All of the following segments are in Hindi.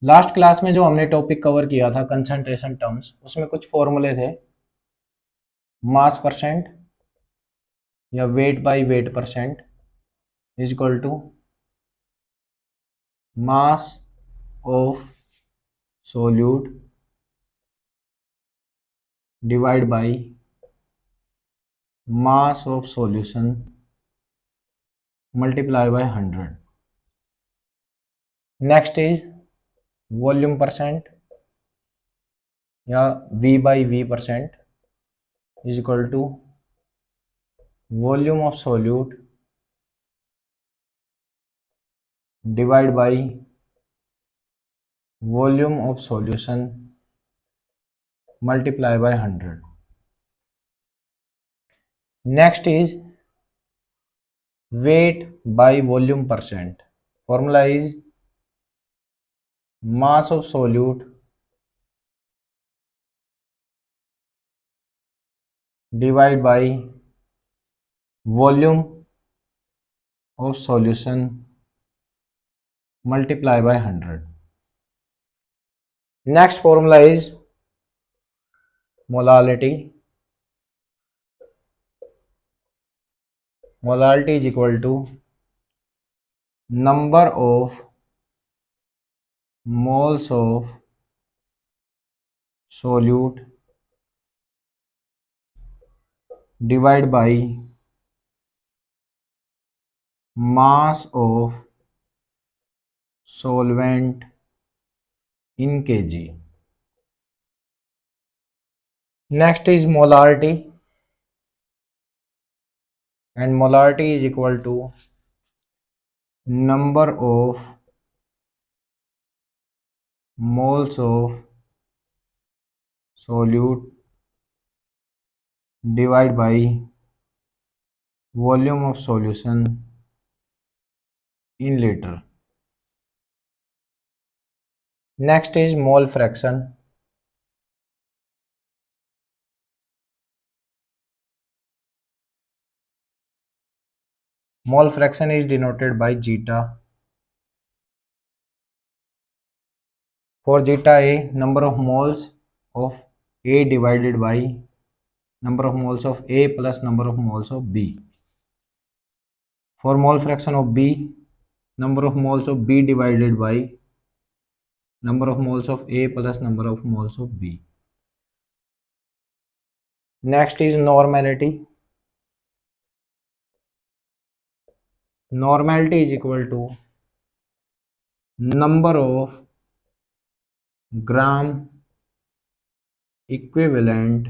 लास्ट क्लास में जो हमने टॉपिक कवर किया था कंसंट्रेशन टर्म्स, उसमें कुछ फॉर्मूले थे। मास परसेंट या weight by weight percent is equal to mass of solute divide by mass of solution multiply by 100। Next is volume percent या V by V percent is equal to volume of solute divide by volume of solution multiply by 100। Next is weight by volume percent. Formula is mass of solute divide by volume of solution multiply by 100। Next formula is molality. Molality is equal to number of moles of solute divided by mass of solvent in kg. Next is molarity, and molarity is equal to number of moles of solute divided by volume of solution in liter. Next is mole fraction. Mole fraction is denoted by zeta. For zeta A, number of moles of A divided by number of moles of A plus number of moles of B. For mole fraction of B, number of moles of B divided by number of moles of A plus number of moles of B. Next is normality. Normality is equal to number of gram equivalent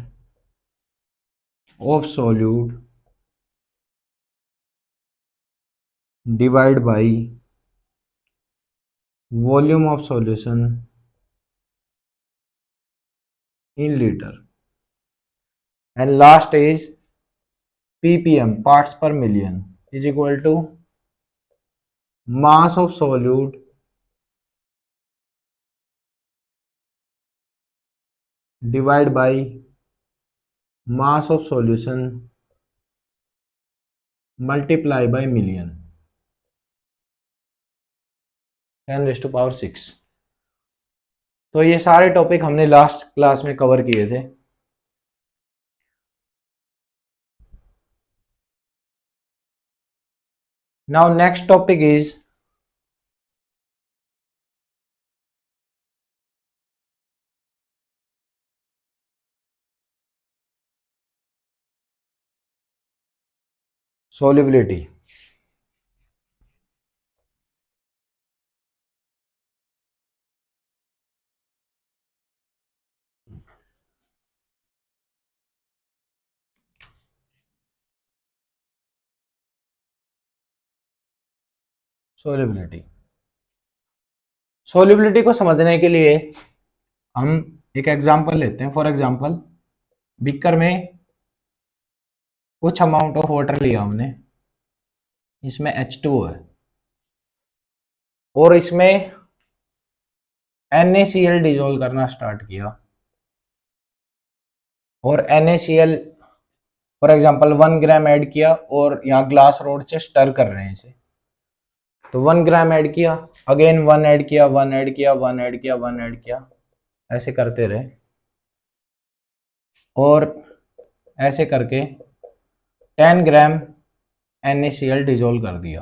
of solute divided by volume of solution in liter. And last is ppm, parts per million, is equal to mass of solute divided by mass of solution multiply by million, 10⁻⁶। तो ये सारे टॉपिक हमने लास्ट क्लास में कवर किए थे। Now next topic is solubility. Solubility को समझने के लिए हम एक एग्जांपल लेते हैं। फॉर एग्जांपल, बीकर में कुछ अमाउंट ऑफ वाटर लिया हमने, इसमें H2O है और इसमें NaCl डिजोल्व करना स्टार्ट किया और NaCl for example 1 gram add किया और यहाँ ग्लास रोड से स्टर कर रहे हैं इसे। तो 1 ग्राम ऐड किया, अगेन 1 ऐड किया, 1 ऐड किया, 1 ऐड किया, 1 ऐड किया, ऐसे करते रहे और ऐसे करके 10 ग्राम NaCl डिजोल्व कर दिया,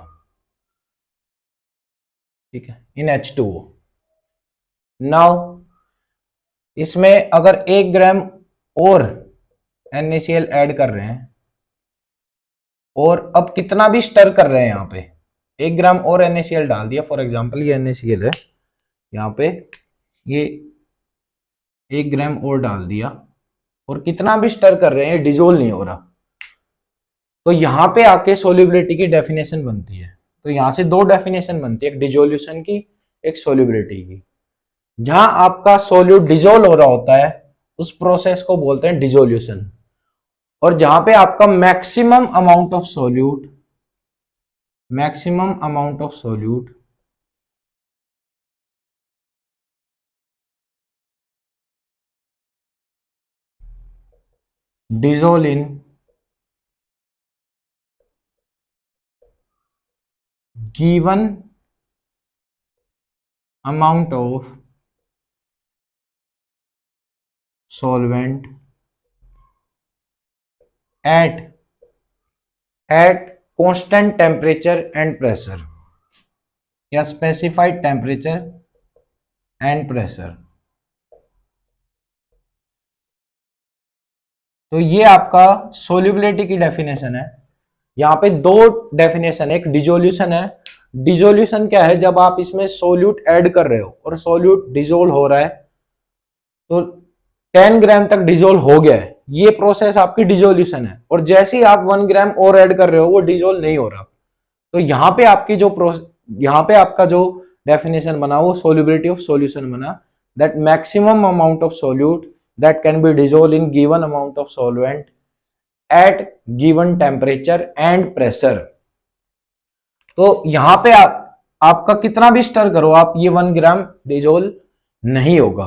ठीक है, इन H2O। नाउ इसमें अगर 1 ग्राम और NaCl ऐड कर रहे हैं और अब कितना भी स्टर कर रहे हैं, यहाँ पे 1 ग्राम और NaCl डाल दिया, फॉर एग्जांपल ये NaCl है, यहाँ पे ये 1 ग्राम और डाल दिया और कितना भी स्टर कर रहे हैं, ये डिजोल्व नहीं हो रहा। तो यहाँ पे आके सोल्यूबिलिटी की डेफिनेशन बनती है। तो यहाँ से दो डेफिनेशन बनती है, एक डिजोल्यूशन की, एक सोल्यूबिलिटी की। जहां आपका सोल्यूट डिजोल्व हो रहा होता है उस प्रोसेस को बोलते हैं डिजोल्यूशन, और जहां पे आपका maximum amount of solute dissolve in given amount of solvent at constant temperature and pressure या specified temperature and pressure। तो ये आपका सोल्यूबिलिटी की डेफिनेशन है। यहाँ पे दो डेफिनेशन, एक डिजोल्यूशन है। डिजोल्यूशन क्या है, जब आप इसमें सोल्यूट ऐड कर रहे हो और सोल्यूट डिजोल्व हो रहा है, तो 10 ग्राम तक डिजोल्व हो गया है, ये प्रोसेस आपकी डिजोल्यूशन है। और जैसे ही आप 1 ग्राम और ऐड कर रहे हो वो डिजोल्व नहीं हो रहा। तो यहाँ पे आपकी जो यहाँ पे आपका जो डेफिनेशन बना वो सोल्यूबिलिटी ऑफ सॉल्यूशन बना, that maximum amount of solute that can be dissolved in given amount of solvent at given temperature and pressure। तो यहां पे आपका कितना भी स्टर करो आप, ये 1 ग्राम डिजोल्व नहीं होगा।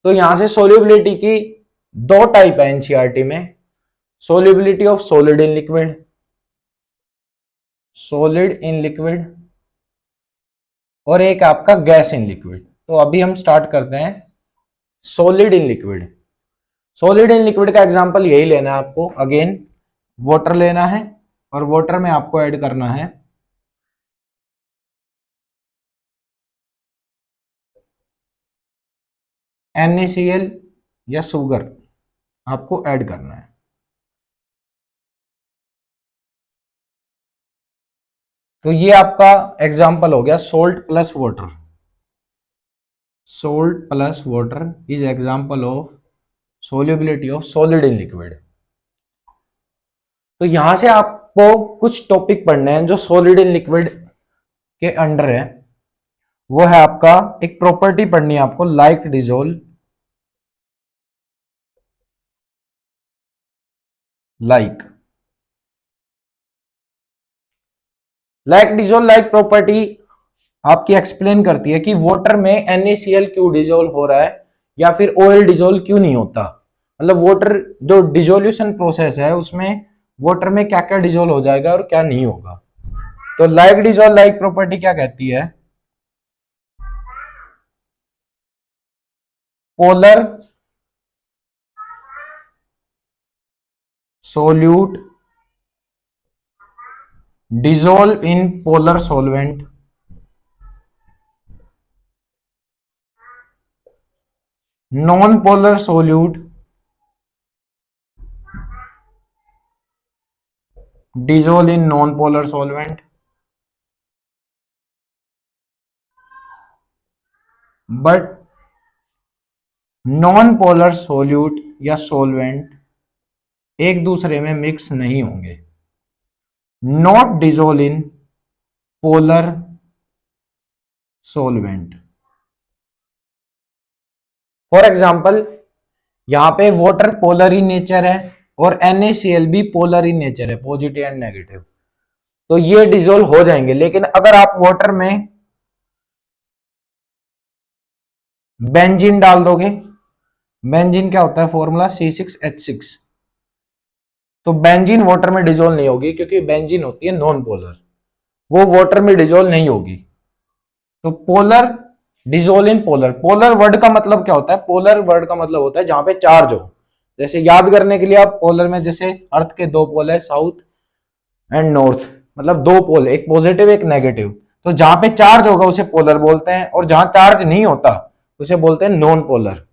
तो यहां से सोल्यूबिलिटी की दो टाइप है एनसीईआरटी में, solubility of solid in liquid और एक आपका गैस इन लिक्विड। तो अभी हम स्टार्ट करते हैं solid in liquid. Solid in liquid का एग्जांपल यही लेना है आपको, अगेन वाटर लेना है और वाटर में आपको ऐड करना है NaCl या शुगर, आपको ऐड करना है। तो ये आपका एग्जांपल हो गया salt plus water. Salt plus water is example of solubility of solid in liquid। तो यहां से आपको कुछ टॉपिक पढ़ने हैं जो सॉलिड इन लिक्विड के अंडर है। वो है आपका एक प्रॉपर्टी पढ़नी है आपको, like dissolve, like dissolve like property आपकी एक्सप्लेन करती है कि वाटर में NaCl क्यों डिजोल्व हो रहा है या फिर ऑयल डिजोल्व क्यों नहीं होता। मतलब वाटर जो डिजोल्यूशन प्रोसेस है उसमें वाटर में क्या क्या डिजोल्व हो जाएगा और क्या नहीं होगा। तो लाइक डिजोल्व लाइक प्रॉपर्टी क्या कहती है, polar solute dissolve in polar solvent non-polar solute dissolve in non-polar solvent but non-polar solute या solvent एक दूसरे में मिक्स नहीं होंगे, not dissolve in polar solvent। For example यहां पे वाटर पोलर इन नेचर है और NaCl भी पोलर इन नेचर है, पॉजिटिव एंड नेगेटिव, तो ये डिजोल्व हो जाएंगे। लेकिन अगर आप वाटर में बेंजीन डाल दोगे, बेंजीन क्या होता है फॉर्मूला C6H6, तो बेंजीन वाटर में डिजोल्व नहीं होगी क्योंकि बेंजीन होती है नॉन पोलर। वो वाटर में डिजोल्व नहीं होगी। तो polar dissolve in polar, polar word का मतलब क्या होता है? पोलर वर्ड का मतलब होता है जहां पे चार्ज हो। जैसे याद करने के लिए आप पोलर में, जैसे अर्थ के दो पोल है, साउथ एंड नॉर्थ, मतलब दो पोल, एक पॉजिटिव एक नेगेटिव। तो जहां पे चार्ज होगा उसे पोलर बोलते हैं, और जहां चार्ज नहीं होता उसे बोलते हैं नॉन पोलर।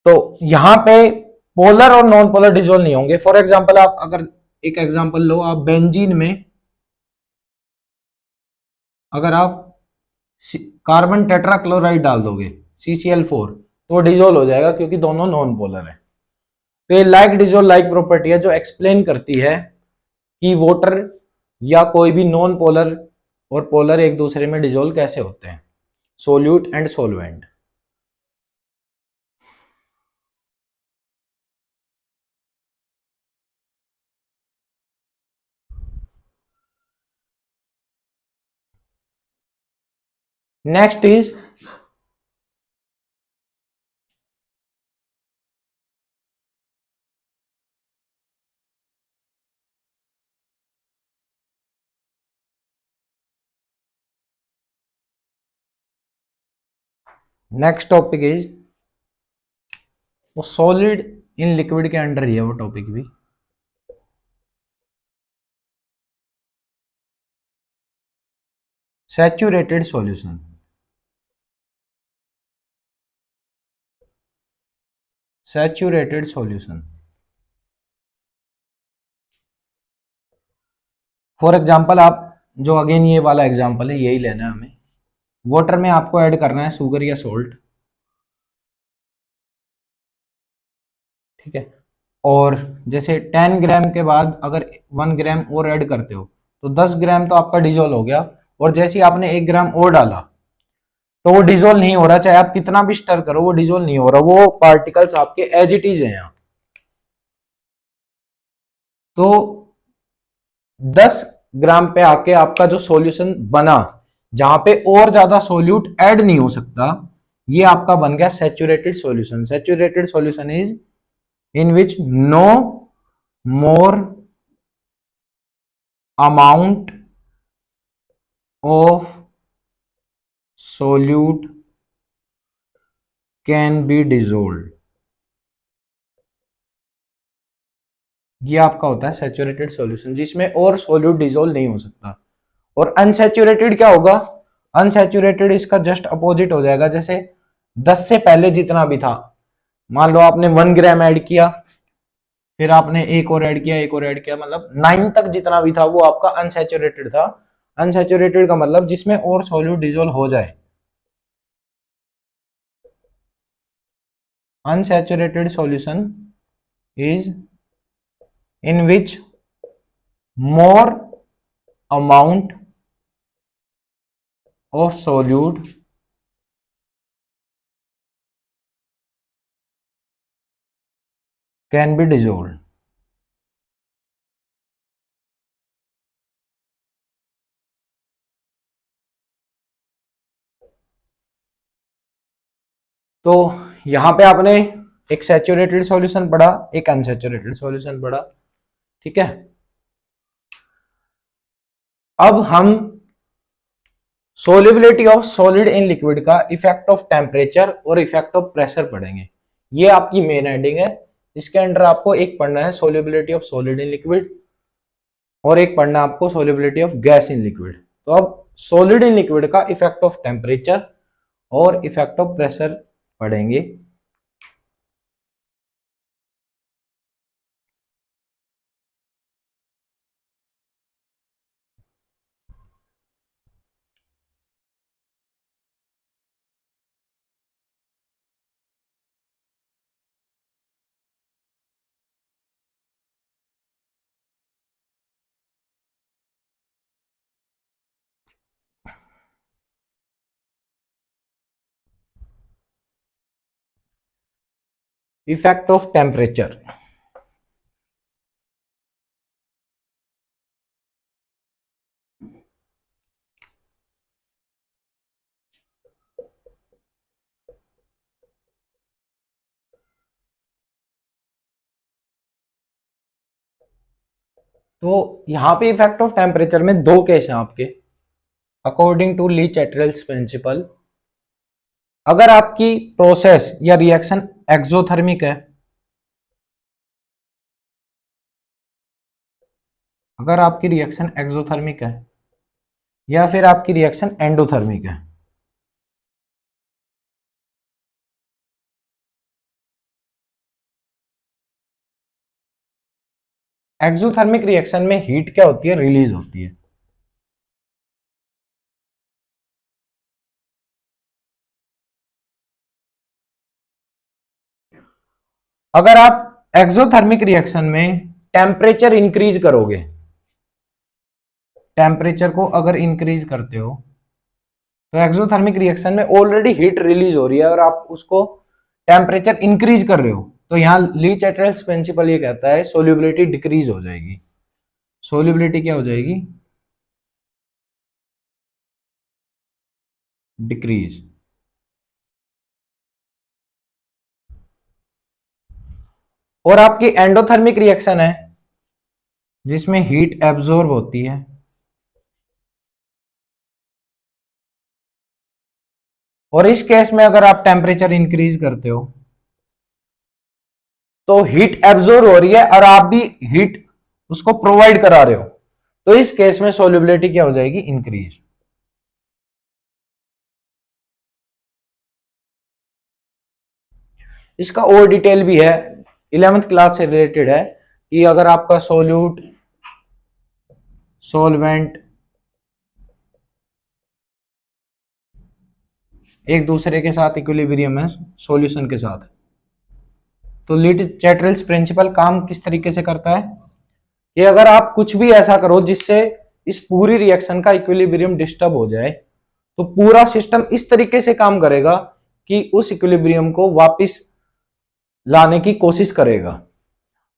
तो यहां पे पोलर और नॉन पोलर डिजोल्व नहीं होंगे। फॉर एग्जांपल, आप अगर एक एग्जांपल लो, आप बेंजीन में अगर आप कार्बन टेट्राक्लोराइड डाल दोगे CCl4, तो डिजोल्व हो जाएगा क्योंकि दोनों नॉन पोलर है। तो ये लाइक डिजोल्व लाइक प्रॉपर्टी है जो एक्सप्लेन करती है कि वाटर या कोई भी नॉन पोलर और पोलर एक दूसरे में डिजोल्व कैसे होते हैं, solute and solvent. Next is next topic is, वो सॉलिड इन लिक्विड के अंडर ही है वो टॉपिक भी। Saturated solution. Saturated solution, for example आप, जो अगेन ये वाला एग्जांपल है यही लेना है हमें। वाटर में आपको ऐड करना है शुगर या सोल्ट, ठीक है। और जैसे 10 ग्राम के बाद अगर 1 ग्राम और ऐड करते हो तो 10 ग्राम तो आपका डिजोल्व हो गया। और जैसे ही आपने 1 ग्राम और डाला तो वो डिजोल्व नहीं हो रहा, चाहे आप कितना भी स्टर करो वो डिजोल्व नहीं हो रहा, वो पार्टिकल्स आपके एज इट इज है यहाँ। तो 10 ग्राम पे आके आपका जो सॉल्यूशन बना, जहां पे और ज्यादा सोल्यूट ऐड नहीं हो सकता, ये आपका बन गया saturated solution. Saturated solution is in which no more amount of solute can be dissolve. ये आपका होता है सैचुरेटेड सॉल्यूशन, जिसमें और सोल्यूट डिजोल्व नहीं हो सकता। और अनसैचुरेटेड क्या होगा? अनसैचुरेटेड इसका जस्ट अपोजिट हो जाएगा। जैसे 10 से पहले जितना भी था, मान लो आपने 1 ग्राम ऐड किया, फिर आपने एक और ऐड किया, एक और ऐड किया, मतलब 9 तक जितना भी था वो आपका अनसैचुरेटेड था। अनसैचुरेटेड का मतलब जिसमें और सोल्यूट डिजोल्व हो जाए। Unsaturated solution is in which more amount of solute can be dissolve. तो यहां पे आपने एक सैचुरेटेड सॉल्यूशन पढ़ा, एक अनसैचुरेटेड सॉल्यूशन पढ़ा, ठीक है। अब हम solubility of solid in liquid का इफेक्ट ऑफ टेम्परेचर और इफेक्ट ऑफ प्रेशर पढ़ेंगे। ये आपकी मेन हेडिंग है। इसके अंडर आपको एक पढ़ना है solubility of solid in liquid, और एक पढ़ना आपको solubility of gas in liquid. तो अब सॉलिड इन लिक्विड का इफेक्ट ऑफ टेम्परेचर और इफेक्ट ऑफ प्रेशर पढ़ेंगे। इफेक्ट ऑफ टेम्परेचर, तो यहाँ पे इफेक्ट ऑफ टेम्परेचर में दो केस हैं आपके अकॉर्डिंग टू ली चैटरल्स प्रिंसिपल। अगर आपकी प्रोसेस या रिएक्शन एक्सोथर्मिक है, अगर आपकी रिएक्शन एक्सोथर्मिक है या फिर आपकी रिएक्शन एंडोथर्मिक है, एक्सोथर्मिक रिएक्शन में हीट क्या होती है, रिलीज होती है। अगर आप एक्सोथर्मिक रिएक्शन में टेम्परेचर इंक्रीज करोगे, टेम्परेचर को अगर इंक्रीज करते हो तो एक्सोथर्मिक रिएक्शन में ऑलरेडी हीट रिलीज हो रही है और आप उसको टेम्परेचर इंक्रीज कर रहे हो, तो यहां ली चैटरल्स प्रिंसिपल ये कहता है सोल्यूबिलिटी डिक्रीज हो जाएगी। सोल्यूबिलिटी क्या हो जाएगी, डिक्रीज। और आपकी एंडोथर्मिक रिएक्शन है जिसमें हीट एब्जॉर्ब होती है, और इस केस में अगर आप टेम्परेचर इंक्रीज करते हो तो हीट एब्जॉर्ब हो रही है और आप भी हीट उसको प्रोवाइड करा रहे हो, तो इस केस में सोल्यूबिलिटी क्या हो जाएगी, इंक्रीज। इसका और डिटेल भी है, 11th क्लास से रिलेटेड है कि अगर आपका सोल्यूट सोलवेंट एक दूसरे के साथ इक्विलिब्रियम है सॉल्यूशन के साथ, तो ली चैटरल्स प्रिंसिपल काम किस तरीके से करता है कि अगर आप कुछ भी ऐसा करो जिससे इस पूरी रिएक्शन का इक्विलिब्रियम डिस्टर्ब हो जाए, तो पूरा सिस्टम इस तरीके से काम करेगा कि उस इक्विलिब्रियम को वापस लाने की कोशिश करेगा।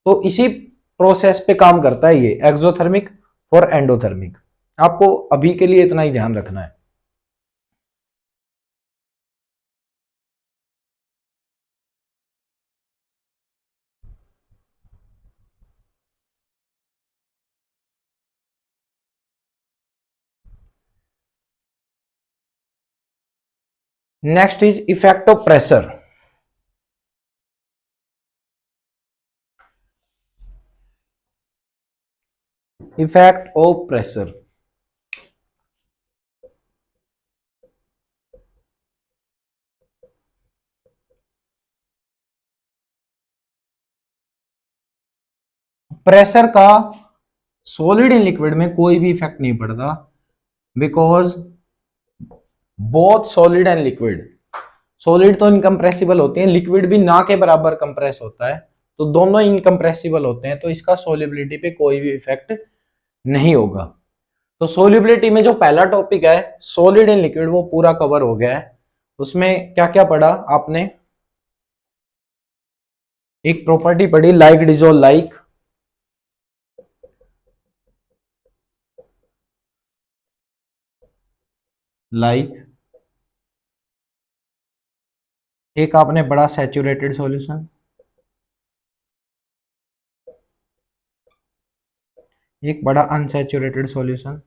तो इसी प्रोसेस पे काम करता है ये एक्सोथर्मिक और एंडोथर्मिक। आपको अभी के लिए इतना ही ध्यान रखना है। Next is effect of pressure. Effect of pressure, pressure का सॉलिड इन लिक्विड में कोई भी इफेक्ट नहीं पड़ता, because both solid and liquid, solid तो इनकम्प्रेसिबल होते हैं, लिक्विड भी ना के बराबर कंप्रेस होता है, तो दोनों इनकम्प्रेसिबल होते हैं, तो इसका सोल्यूबिलिटी पे कोई भी इफेक्ट नहीं होगा। तो सोल्यूबिलिटी में जो पहला टॉपिक है सॉलिड इन लिक्विड वो पूरा कवर हो गया है। उसमें क्या क्या पढ़ा आपने, एक प्रॉपर्टी पढ़ी लाइक डिजोल्व लाइक, एक आपने पढ़ा सैचुरेटेड सॉल्यूशन, एक बड़ा अनसैचुरेटेड सॉल्यूशन,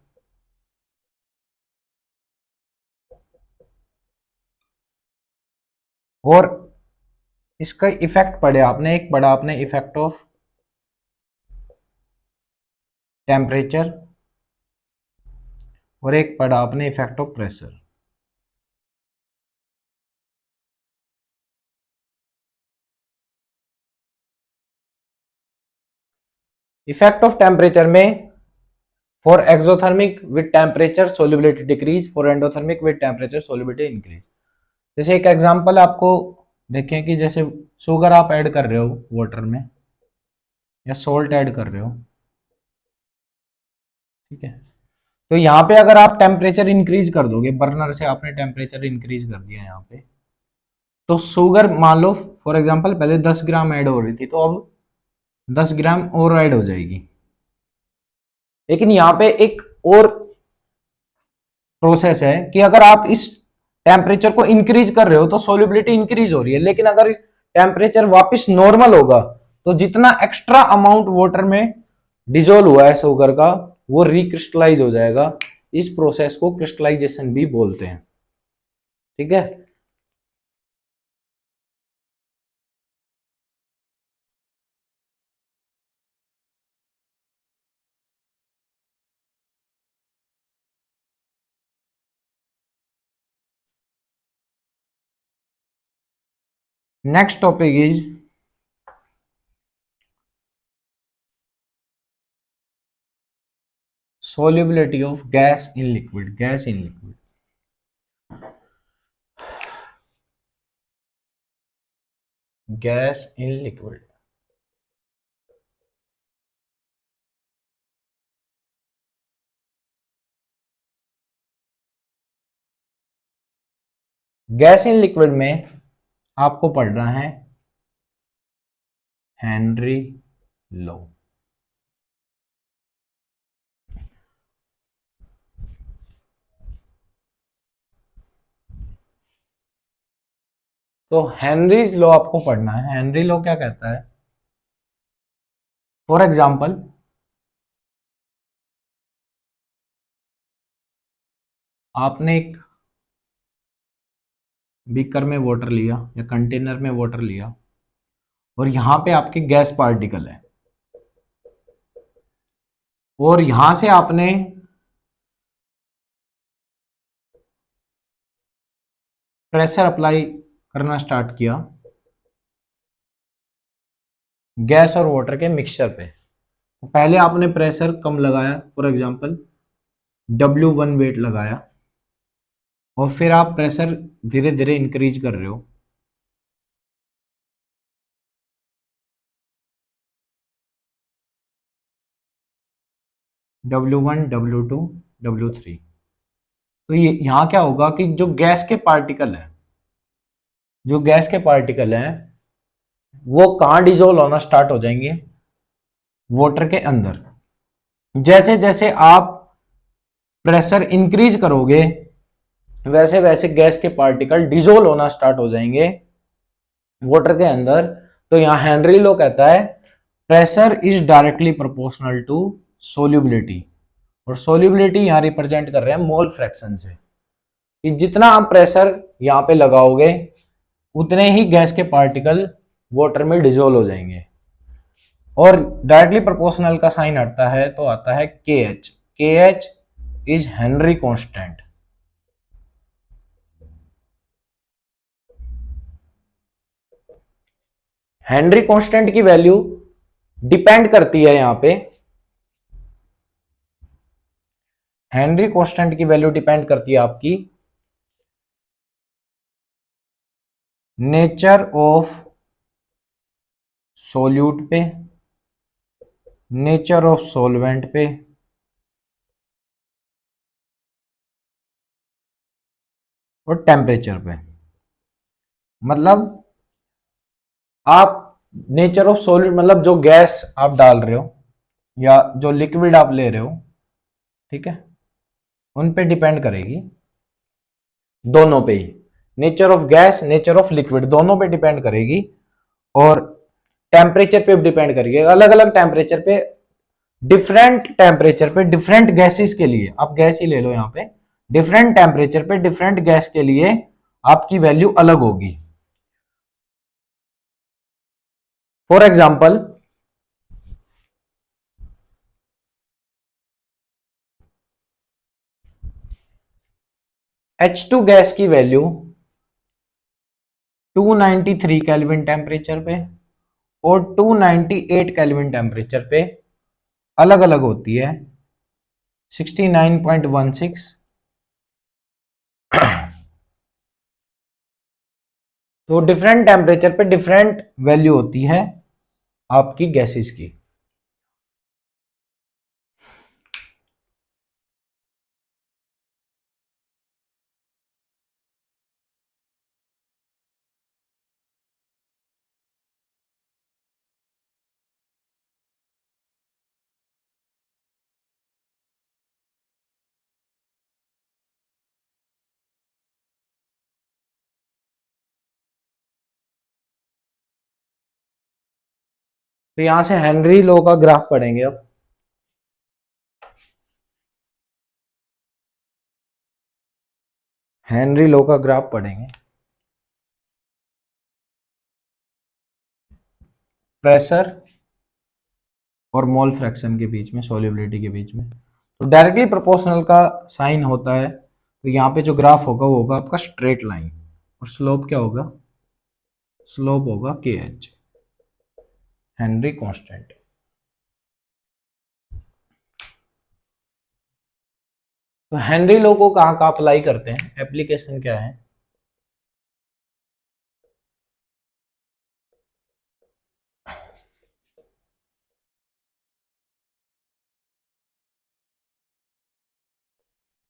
और इसका इफेक्ट पढ़े आपने, एक पढ़ा आपने इफेक्ट ऑफ टेम्परेचर और एक पढ़ा आपने effect of pressure. Effect of temperature में for exothermic with temperature solubility decrease, for endothermic with temperature solubility increase. जैसे एक एग्जांपल आपको देखें कि जैसे शुगर आप ऐड कर रहे हो वाटर में या सोल्ट ऐड कर रहे हो, ठीक है, तो यहाँ पे अगर आप टेम्परेचर इंक्रीज कर दोगे, बर्नर से आपने टेम्परेचर इंक्रीज कर दिया यहाँ पे, तो शुगर मान लो फॉर एग्जांपल पहले 10 ग्राम ऐड हो रही थी, तो अब 10 ग्राम और ऐड हो जाएगी। लेकिन यहाँ पे एक और प्रोसेस है कि अगर आप इस टेम्परेचर को इंक्रीज कर रहे हो तो सोल्यूबिलिटी इंक्रीज हो रही है, लेकिन अगर टेम्परेचर वापस नॉर्मल होगा तो जितना एक्स्ट्रा अमाउंट वाटर में डिजोल्व हुआ है शुगर का, वो रिक्रिस्टलाइज हो जाएगा। इस प्रोसेस को क्रिस्टलाइजेशन भी बोलते हैं। ठीक है। Next topic is solubility of gas in liquid. Gas in liquid. Gas in liquid. Gas in liquid में आपको पढ़ना है हेनरी लॉ। तो हेनरीज लॉ आपको पढ़ना है। हेनरी लॉ क्या कहता है? फॉर एग्जाम्पल, आपने एक बीकर में वाटर लिया या कंटेनर में वाटर लिया और यहां पे आपके गैस पार्टिकल है, और यहां से आपने प्रेशर अप्लाई करना स्टार्ट किया गैस और वाटर के मिक्सचर पे। तो पहले आपने प्रेशर कम लगाया, फॉर एग्जांपल W1 वेट लगाया, और फिर आप प्रेशर धीरे धीरे इंक्रीज कर रहे हो। W1, W2, W3। तो ये यहाँ क्या होगा कि जो गैस के पार्टिकल है, जो गैस के पार्टिकल हैं वो कहाँ डिजोल्व होना स्टार्ट हो जाएंगे? वाटर के अंदर। जैसे जैसे आप प्रेशर इंक्रीज करोगे वैसे वैसे गैस के पार्टिकल डिजोल्व होना स्टार्ट हो जाएंगे वाटर के अंदर। तो यहां हेनरी लॉ कहता है pressure is directly proportional to solubility, और सोल्यूबिलिटी यहां रिप्रेजेंट कर रहे हैं मोल फ्रैक्शन से, कि जितना आप प्रेशर यहां पे लगाओगे उतने ही गैस के पार्टिकल वाटर में डिजोल्व हो जाएंगे। और डायरेक्टली प्रोपोर्शनल का साइन आता है तो आता है के एच। के H is Henry constant. Henry constant की वैल्यू डिपेंड करती है यहां पे, हेनरी कांस्टेंट की वैल्यू डिपेंड करती है आपकी नेचर ऑफ सोल्यूट पे, नेचर ऑफ सॉल्वेंट पे, और टेम्परेचर पे। मतलब आप नेचर ऑफ सॉल्यूट मतलब जो गैस आप डाल रहे हो या जो लिक्विड आप ले रहे हो, ठीक है, उन पे डिपेंड करेगी, दोनों पे ही, nature of gas nature of liquid दोनों पे डिपेंड करेगी। और टेम्परेचर पे डिपेंड करेगी, अलग अलग टेम्परेचर पे डिफरेंट गैसेस के लिए, आप गैस ही ले लो यहां पे, डिफरेंट टेम्परेचर पे डिफरेंट गैस के लिए आपकी वैल्यू अलग होगी। फॉर एग्जाम्पल, H2 गैस की वैल्यू 293 केल्विन टेम्परेचर पे और 298 केल्विन टेम्परेचर पे अलग अलग होती है। 69.16। तो डिफरेंट टेम्परेचर पे डिफरेंट वैल्यू होती है आपकी गैसेस की। तो यहां से हेनरी लॉ का ग्राफ पढ़ेंगे अब। हेनरी लॉ का ग्राफ पढ़ेंगे। प्रेशर और मोल फ्रैक्शन के बीच में, सॉल्युबिलिटी के बीच में, तो डायरेक्टली प्रोपोर्शनल का साइन होता है, तो यहाँ पे जो ग्राफ होगा वो होगा आपका स्ट्रेट लाइन, और स्लोप क्या होगा, स्लोप होगा के एच, हेनरी कांस्टेंट। तो हेनरी लॉ को कहाँ कहाँ अप्लाई करते हैं, एप्लीकेशन क्या है?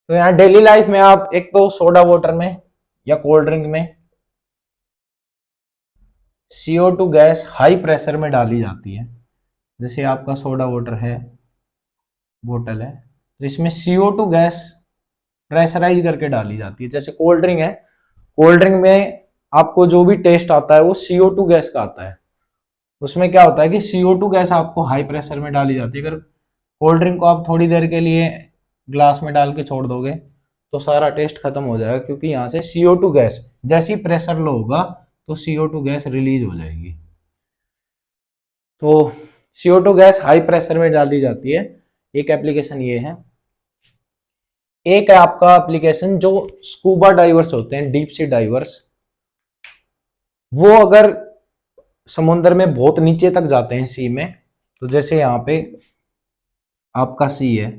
तो यहाँ डेली लाइफ में आप एक तो सोडा वाटर में या कोल्ड ड्रिंक में CO2 गैस हाई प्रेशर में डाली जाती है। जैसे आपका सोडा वाटर है, बोतल है, तो इसमें CO2 गैस प्रेशराइज करके डाली जाती है। जैसे कोल्ड ड्रिंक है, कोल्ड ड्रिंक में आपको जो भी टेस्ट आता है वो CO2 गैस का आता है। उसमें क्या होता है कि CO2 गैस आपको हाई प्रेशर में डाली जाती है। अगर कोल्ड ड्रिंक को आप थोड़ी देर के लिए ग्लास में डाल के छोड़ दोगे तो सारा टेस्ट खत्म हो जाएगा, क्योंकि यहाँ से CO2 गैस, जैसे ही प्रेशर लो होगा तो CO2 गैस रिलीज हो जाएगी। तो CO2 गैस हाई प्रेशर में डाली जाती है, एक एप्लीकेशन ये है। एक है आपका एप्लीकेशन जो स्कूबा डाइवर्स होते हैं, डीप सी डाइवर्स, वो अगर समुद्र में बहुत नीचे तक जाते हैं सी में, तो जैसे यहाँ पे आपका सी है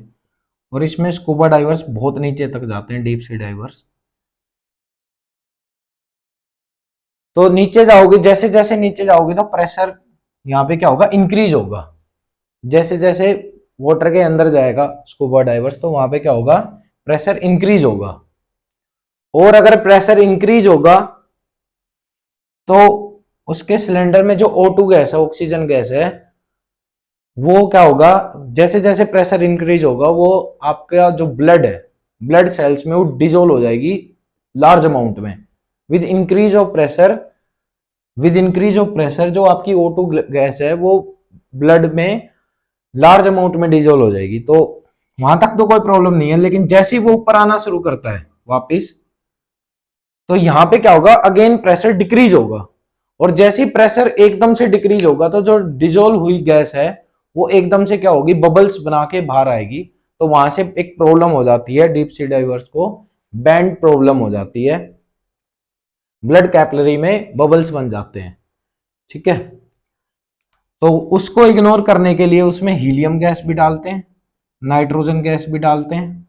और इसमें स्कूबा डाइवर्स बहुत नीचे तक जाते हैं, डीप सी डाइवर्स। तो नीचे जाओगे, जैसे जैसे नीचे जाओगे तो प्रेशर यहाँ पे क्या होगा, इंक्रीज होगा। जैसे जैसे वाटर के अंदर जाएगा स्कूबा डाइवर्स तो वहां पे क्या होगा, प्रेशर इंक्रीज होगा। और अगर प्रेशर इंक्रीज होगा तो उसके सिलेंडर में जो O2 गैस है, ऑक्सीजन गैस है, वो क्या होगा, जैसे जैसे प्रेशर इंक्रीज होगा वो आपका जो ब्लड है, ब्लड सेल्स में वो डिजोल्व हो जाएगी लार्ज अमाउंट में। With increase of pressure, with increase of pressure जो आपकी O2 गैस है वो ब्लड में लार्ज अमाउंट में डिजोल्व हो जाएगी। तो वहां तक तो कोई प्रॉब्लम नहीं है, लेकिन जैसे ही वो ऊपर आना शुरू करता है वापिस, तो यहां पे क्या होगा, अगेन प्रेशर डिक्रीज होगा। और जैसे ही प्रेशर एकदम से डिक्रीज होगा तो जो डिजोल्व हुई गैस है वो एकदम से क्या होगी, बबल्स बना के बाहर आएगी। तो वहां से एक प्रॉब्लम हो जाती है, डीप सी डाइवर्स को बैंड प्रॉब्लम हो जाती है, ब्लड कैपिलरी में बबल्स बन जाते हैं। ठीक है, तो उसको इग्नोर करने के लिए उसमें हीलियम गैस भी डालते हैं, नाइट्रोजन गैस भी डालते हैं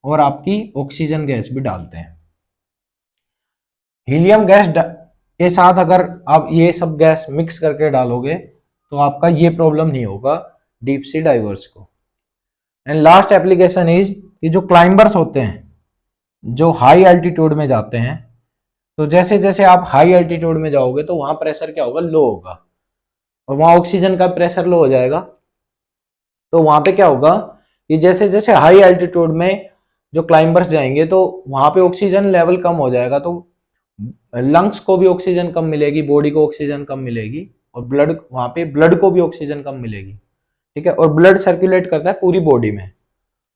और आपकी ऑक्सीजन गैस भी डालते हैं। हीलियम गैस के साथ अगर आप ये सब गैस मिक्स करके डालोगे तो आपका ये प्रॉब्लम नहीं होगा डीप सी डाइवर्स को। एंड लास्ट एप्लीकेशन इज कि जो क्लाइंबर्स होते हैं, जो हाई एल्टीट्यूड में जाते हैं, तो जैसे जैसे आप हाई एल्टीट्यूड में जाओगे तो वहां प्रेशर क्या होगा, लो होगा, और वहां ऑक्सीजन का प्रेशर लो हो जाएगा। तो वहां पे क्या होगा कि जैसे जैसे हाई एल्टीट्यूड में जो क्लाइंबर्स जाएंगे तो वहां पे ऑक्सीजन लेवल कम हो जाएगा, तो लंग्स को भी ऑक्सीजन कम मिलेगी, बॉडी को ऑक्सीजन कम मिलेगी, और ब्लड, वहां पे ब्लड को भी ऑक्सीजन कम मिलेगी। ठीक है, और ब्लड सर्कुलेट करता है पूरी बॉडी में।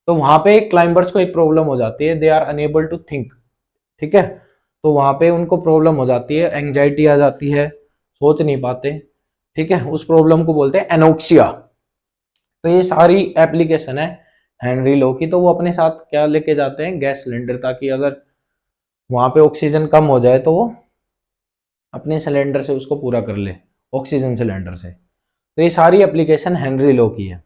तो वहां पे क्लाइंबर्स को एक प्रॉब्लम हो जाती है, they are unable to think. ठीक है, तो वहां पे उनको प्रॉब्लम हो जाती है, एंग्जाइटी आ जाती है, सोच नहीं पाते। ठीक है, उस प्रॉब्लम को बोलते हैं एनोक्सिया। तो ये सारी एप्लीकेशन है हेनरी लॉ की। तो वो अपने साथ क्या लेके जाते हैं, गैस सिलेंडर, ताकि अगर वहां पे ऑक्सीजन कम हो जाए तो वो अपने सिलेंडर से उसको पूरा कर ले, ऑक्सीजन सिलेंडर से। तो ये सारी एप्लीकेशन हेनरी लॉ की है।